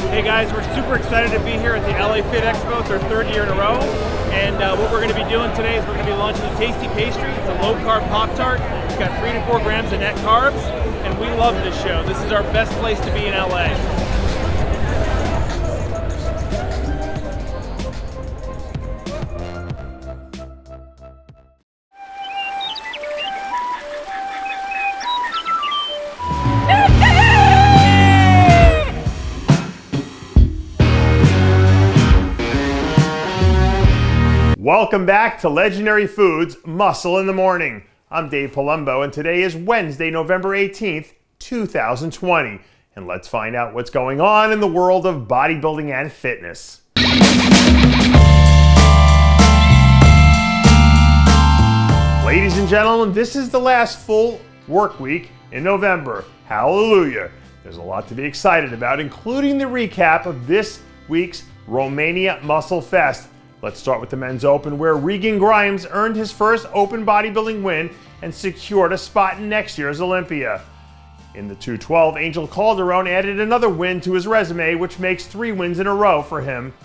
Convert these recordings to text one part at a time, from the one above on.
Hey guys, we're super excited to be here at the LA Fit Expo. It's our third year in a row. And what we're going to be doing today is we're going to be launching a tasty pastry. It's a low-carb Pop-Tart. It's got 3 to 4 grams of net carbs. And we love this show. This is our best place to be in LA. Welcome back to Legendary Foods Muscle in the Morning. I'm Dave Palumbo, and today is Wednesday, November 18th, 2020. And let's find out what's going on in the world of bodybuilding and fitness. Ladies and gentlemen, this is the last full work week in November. Hallelujah. There's a lot to be excited about, including the recap of this week's Romania Muscle Fest. Let's start with the men's open, where Regan Grimes earned his first open bodybuilding win and secured a spot in next year's Olympia. In the 212, Angel Calderon added another win to his resume, which makes 3 wins in a row for him,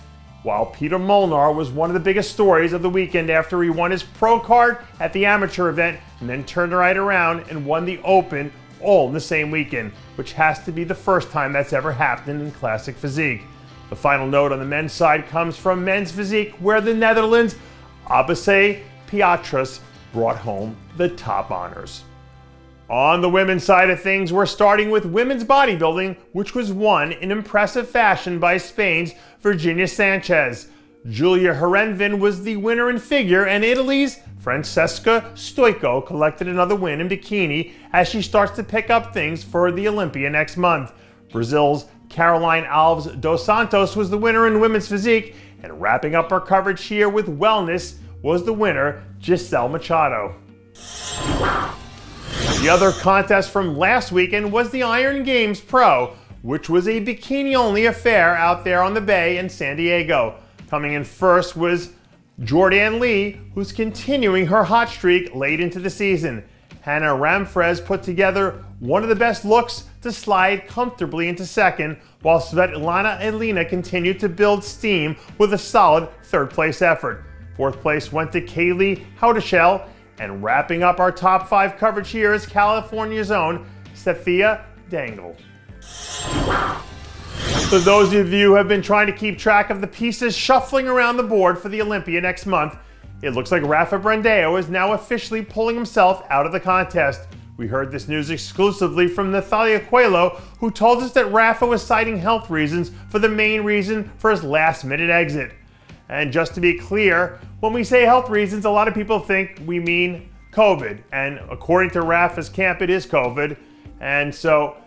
while Peter Molnar was one of the biggest stories of the weekend after he won his pro card at the amateur event and then turned right around and won the open all in the same weekend, which has to be the first time that's ever happened in classic physique. The final note on the men's side comes from men's physique, where the Netherlands' Abase Piatras brought home the top honors. On the women's side of things, we're starting with women's bodybuilding, which was won in impressive fashion by Spain's Virginia Sanchez. Julia Herenvin was the winner in figure, and Italy's Francesca Stoico collected another win in bikini as she starts to pick up things for the Olympia next month. Brazil's Caroline Alves dos Santos was the winner in women's physique, and wrapping up our coverage here with wellness was the winner, Giselle Machado. The other contest from last weekend was the Iron Games Pro, which was a bikini-only affair out there on the Bay in San Diego. Coming in first was Jordan Lee, who's continuing her hot streak late into the season. Hannah Ramfrez put together one of the best looks to slide comfortably into second, while Svetlana Elena continued to build steam with a solid third-place effort. Fourth place went to Kaylee Haudashell, and wrapping up our top 5 coverage here is California's own Sophia Dangle. For those of you who have been trying to keep track of the pieces shuffling around the board for the Olympia next month, it looks like Rafael Brandao is now officially pulling himself out of the contest. We heard this news exclusively from Natalia Coelho, who told us that Rafa was citing health reasons for the main reason for his last-minute exit. And just to be clear, when we say health reasons, a lot of people think we mean COVID. And according to Rafa's camp, it is COVID. And so,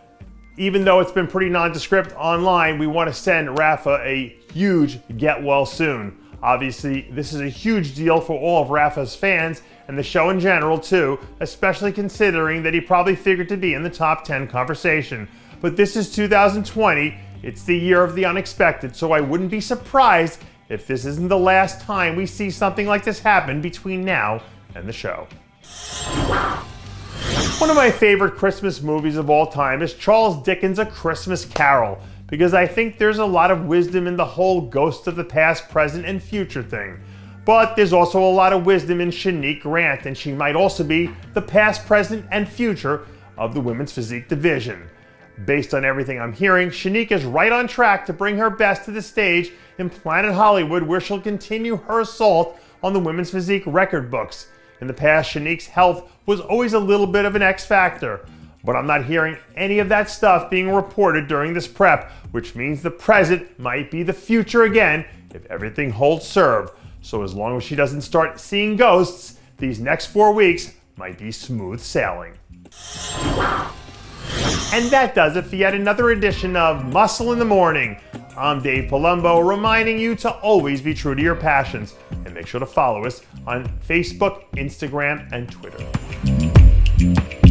even though it's been pretty nondescript online, we want to send Rafa a huge get well soon. Obviously, this is a huge deal for all of Rafa's fans and the show in general too, especially considering that he probably figured to be in the top 10 conversation. But this is 2020, it's the year of the unexpected, so I wouldn't be surprised if this isn't the last time we see something like this happen between now and the show. One of my favorite Christmas movies of all time is Charles Dickens' A Christmas Carol, because I think there's a lot of wisdom in the whole ghost of the past, present, and future thing. But there's also a lot of wisdom in Shanique Grant, and she might also be the past, present, and future of the women's physique division. Based on everything I'm hearing, Shanique is right on track to bring her best to the stage in Planet Hollywood, where she'll continue her assault on the women's physique record books. In the past, Shanique's health was always a little bit of an X factor, but I'm not hearing any of that stuff being reported during this prep, which means the present might be the future again if everything holds serve. So as long as she doesn't start seeing ghosts, these next 4 weeks might be smooth sailing. And that does it for yet another edition of Muscle in the Morning. I'm Dave Palumbo, reminding you to always be true to your passions, and make sure to follow us on Facebook, Instagram, and Twitter.